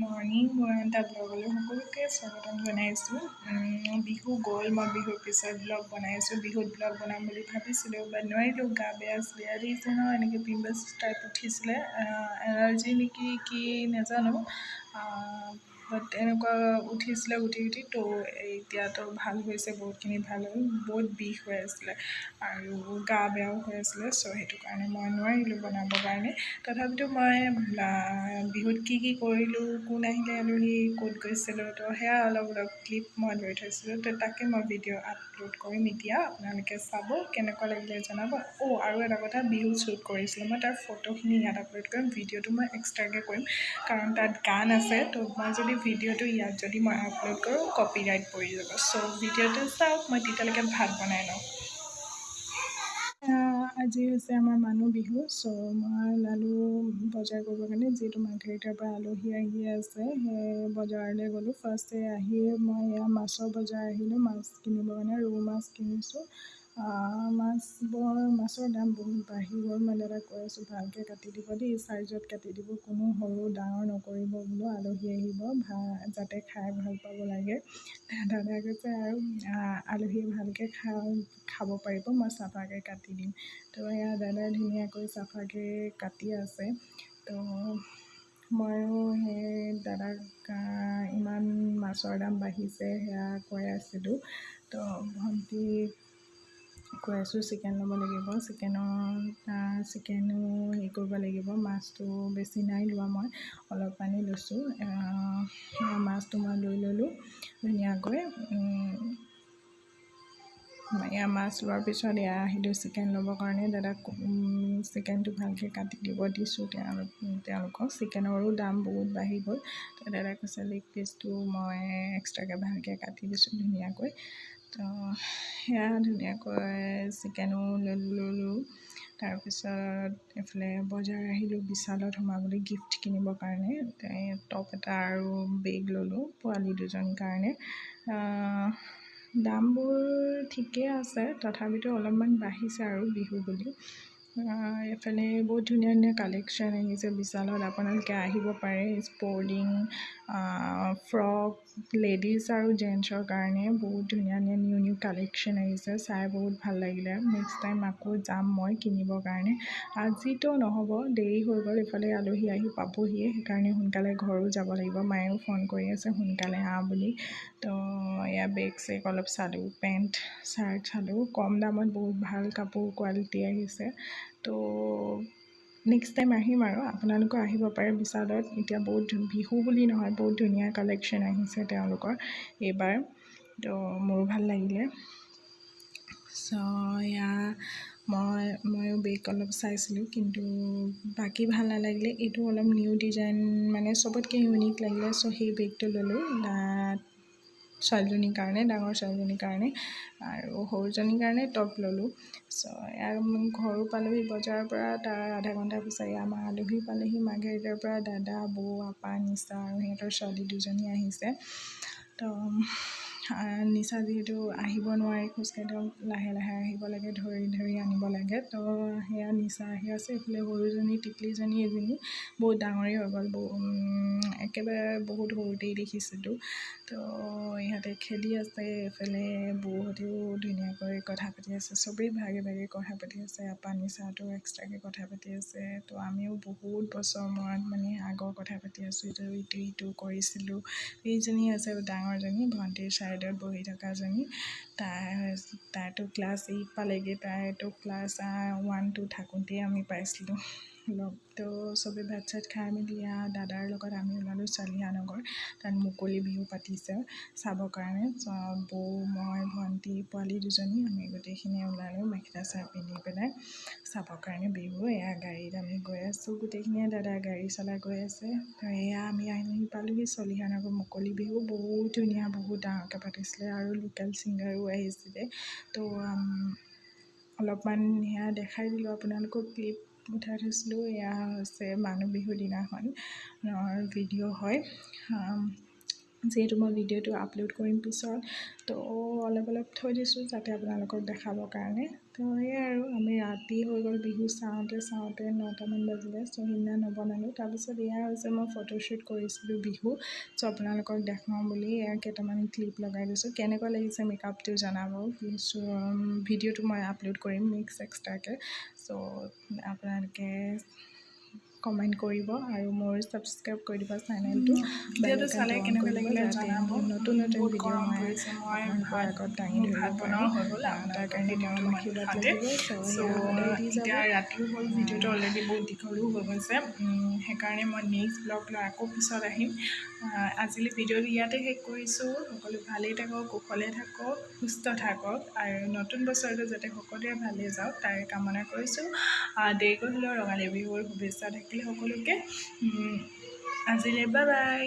Morning মই এটা ব্লগলৈ সকলোকে স্বাগতম জনাইছোঁ বিহু গ'ল মই বিহুৰ পিছত ব্লগ বনাইছোঁ বিহুত ব্লগ বনাম বুলি ভাবিছিলোঁ বা নোৱাৰিলোঁ বেয়া লাগিছে ন এনেকৈ পিম্পলছ টাইপ উঠিছিলে এলাৰ্জি নেকি কি নাজানো বাট এনেকুৱা উঠিছিলে গুটি তো এতিয়াতো ভাল হৈছে বহুতখিনি ভাল হ'ল বহুত বিষ হৈ আছিলে আৰু গা বেয়াও হৈ আছিলে চ' সেইটো কাৰণে মই নোৱাৰিলোঁ বনাবৰ কাৰণে তথাপিতো মই বিহুত কি কৰিলোঁ কোন আহিলে আলহী ক'ত গৈছিলোঁ তো সেয়া অলপ ক্লিপ মই লৈ থৈছিলোঁ তো তাকে মই ভিডিঅ' আপলোড কৰিম এতিয়া আপোনালোকে চাব কেনেকুৱা লাগিলে জনাব আৰু এটা কথা বিহু শ্বুট কৰিছিলোঁ মই তাৰ ফটোখিনি ইয়াত আপলোড কৰিম ভিডিঅ'টো মই এক্সট্ৰাকৈ কৰিম কাৰণ তাত গান আছে তো মই যদি ভিডিঅ'টো ইয়াত যদি মই আপলোড কৰোঁ কপিৰাইট পৰি যাব চ' ভিডিঅ'টো চাওক মই তেতিয়ালৈকে ভাত বনাই লওঁ আজি হৈছে আমাৰ মানুহ বিহু চ' মই ওলালোঁ বজাৰ কৰিবৰ কাৰণে যিহেতু মাৰ্ঘেৰিটাৰ পৰা আলহী আহি আছে সেই বজাৰলৈ গ'লোঁ ফাৰ্ষ্টে আহি মই এয়া মাছৰ বজাৰ আহিলোঁ মাছ কিনিবৰ কাৰণে ৰৌ মাছ কিনিছোঁ মাছৰ দাম বহুত বাঢ়ি গ'ল মই দাদাক কৈ আছোঁ ভালকৈ কাটি দিব দেই চাইজত কাটি দিব কোনো সৰু ডাঙৰ নকৰিব বোলো আলহী আহিব যাতে খাই ভাল পাব লাগে দাদাই কৈছে আৰু আলহীয়ে ভালকৈ খাব পাৰিব মই চাফাকৈ কাটি দিম তো এয়া দাদাই ধুনীয়াকৈ চাফাকৈ কাটি আছে তো ময়ো সেই দাদাক ইমান মাছৰ দাম বাঢ়িছে সেয়া কৈ আছিলোঁ তো ভণ্টি কৈ আছোঁ চিকেন ল'ব লাগিব চিকেনো হেৰি কৰিব লাগিব মাছটো বেছি নাই লোৱা মই অলপমানেই লৈছোঁ মাছটো মই লৈ ল'লোঁ ধুনীয়াকৈ এয়া মাছ লোৱাৰ পিছত এয়া আহিলোঁ চিকেন ল'বৰ কাৰণে দাদাক চিকেনটো ভালকৈ কাটি দিব দিছোঁ তেওঁলোকক চিকেনৰো দাম বহুত বাঢ়ি গ'ল তো দাদাই কৈছে লেগ পিচটো মই এক্সট্ৰাকৈ ভালকৈ কাটি দিছোঁ ধুনীয়াকৈ তো সেয়া ধুনীয়াকৈ চিকেনো ল'লোঁ তাৰপিছত এইফালে বজাৰ আহিলোঁ বিশালত সোমাবলৈ গিফ্ট কিনিবৰ কাৰণে টপ এটা আৰু বেগ ল'লোঁ পোৱালি দুজনীৰ কাৰণে দামবোৰ ঠিকেই আছে তথাপিতো অলপমান বাঢ়িছে আৰু বিহু বুলি এইফালে বহুত ধুনীয়া ধুনীয়া কালেকশ্যন আহিছে বিশালত আপোনালোকে আহিব পাৰে স্পৰ্টিং ফ্ৰক লেডিজ আৰু জেণ্টছৰ কাৰণে বহুত ধুনীয়া ধুনীয়া নিউ কালেকশ্যন আহিছে চাই বহুত ভাল লাগিলে নেক্সট টাইম আকৌ যাম মই কিনিবৰ কাৰণে আজিতো নহ'ব দেৰি হৈ গ'ল এইফালে আলহী আহি পাবহিয়ে সেইকাৰণে সোনকালে ঘৰো যাব লাগিব মায়েও ফোন কৰি আছে সোনকালে আহ বুলি তো এয়া বেগ চেগ অলপ চালোঁ পেণ্ট চাৰ্ট চালোঁ কম দামত বহুত ভাল কাপোৰ কোৱালিটি আহিছে তো নেক্সট টাইম আহিম আৰু আপোনালোকেও আহিব পাৰে বিশালত এতিয়া বহুত বিহু বুলি নহয় বহুত ধুনীয়া কালেকশ্যন আহিছে তেওঁলোকৰ এইবাৰ তো মোৰো ভাল লাগিলে চ' এয়া ময়ো বেগ অলপ চাইছিলোঁ কিন্তু বাকী ভাল নালাগিলে এইটো অলপ নিউ ডিজাইন মানে চবতকৈ ইউনিক লাগিলে চ' সেই বেগটো ল'লোঁ ছোৱালীজনীৰ কাৰণে ডাঙৰ ছোৱালীজনীৰ কাৰণে আৰু সৰুজনীৰ কাৰণে টপ ল'লোঁ চ' ঘৰো পালোহি বজাৰৰ পৰা তাৰ আধা ঘণ্টা পিছত আমাৰ আলহী পালেহি মাৰ্ঘেৰিটাৰ পৰা দাদা বৌ আপা নিচা আৰু সিহঁতৰ ছোৱালী দুজনী আহিছে তো নিচা যিহেতু আহিব নোৱাৰে খোজকাঢ়ি লাহে লাহে আহিব লাগে ধৰি আনিব লাগে তো সেয়া নিচা আহি আছে এইফালে সৰুজনী টিকলিজনী এজনী বহুত ডাঙৰেই হৈ গ'ল একেবাৰে বহুত সৰুতেই দেখিছিলোঁ তো ইহঁতে খেলি আছে এইফালে বৌহঁতেও ধুনীয়াকৈ কথা পাতি আছে চবেই ভাগে ভাগে কথা পাতি আছে আপা নিচাটো এক্সট্ৰাকৈ কথা পাতি আছে তো আমিও বহুত বছৰ মূৰত মানে আগৰ কথা পাতি আছোঁ ইটো কৰিছিলোঁ এইজনী আছে ডাঙৰজনী ভণ্টিৰ ছাইডত বহি থকাজনী তাইতো ক্লাছ 8 পালেগৈ তাইতো ক্লাছ 1 2 থাকোঁতেই আমি পাইছিলোঁ তো চবেই ভাত চাত খাই মেলি দাদাৰ লগত আমি ওলালোঁ চালিহানগৰ তাত মুকলি বিহু পাতিছে চাবৰ কাৰণে বৌ মই ভণ্টি পোৱালি দুজনী আমি গোটেইখিনি ওলালোঁ মেখেলা চাদৰ পিন্ধি পেলাই চাবৰ কাৰণে বিহু এয়া গাড়ীত আমি গৈ আছোঁ গোটেইখিনিয়ে দাদা গাড়ী চলাই গৈ আছে তো এয়া আমি আহি পালোঁহি চলিহানগৰ মুকলি বিহু বহুত ধুনীয়া বহুত ডাঙৰকৈ পাতিছিলে আৰু লোকেল ছিংগাৰো আহিছিলে তো অলপমান সেয়া দেখাই দিলোঁ আপোনালোকক ক্লিপ উঠাই থৈছিলোঁ এয়া হৈছে মানুহ বিহুৰ দিনাখন ভিডিঅ' হয় যিহেতু মই ভিডিঅ'টো আপলোড কৰিম পিছত তো অলপ থৈ দিছোঁ যাতে আপোনালোকক দেখাবৰ কাৰণে। তো সেয়াই আৰু আমি ৰাতি হৈ গ'ল বিহু চাওঁতে 9টামান বাজিলে। চ' সিদিনা নবনালোঁ। তাৰপিছত এয়া হৈছে মই ফটোশ্বুট কৰিছিলোঁ বিহু। চ' আপোনালোকক দেখাওঁ বুলি এয়া কেইটামান ক্লিপ লগাই দিছোঁ। কেনেকুৱা লাগিছে মেকআপটো জনাব। ভিডিঅ'টো মই আপলোড কৰিম নেক্সট এক্সট্ৰাকৈ। চ' আপোনালোকে কমেণ্ট কৰিব আৰু মোৰ ছাবস্ক্ৰাইব কৰি দিব চেনেলটো। ভিডিঅ'টো চালে কেনেকুৱা লাগিলে জনাব। নতুন ভিডিঅ' মই আপোনালোকৰ আগত দাঙি ধৰিব পাৰোঁ। তাৰ কাৰণে মৰম আশীৰ্বাদ লাগিব। এতিয়া ৰাতিও হ'ল, ভিডিঅ'টো অলৰেডি বহুত দীঘলো হৈ গৈছে। সেইকাৰণে মই নেক্সট ব্লগ লৈ আকৌ পিছত আহিম। আজিলৈ ভিডিঅ'টো ইয়াতে শেষ কৰিছোঁ। সকলো ভালেই থাকক, কুশলে থাকক, সুস্থ থাকক আৰু নতুন বছৰটো যাতে সকলোৱে ভালে যাওক তাৰে কামনা কৰিছোঁ। দেৰিকৈ হ'লেও ৰঙালী বিহুৰ শুভেচ্ছা থাকিলে সকলোকে। আজিলৈ বাই বাই।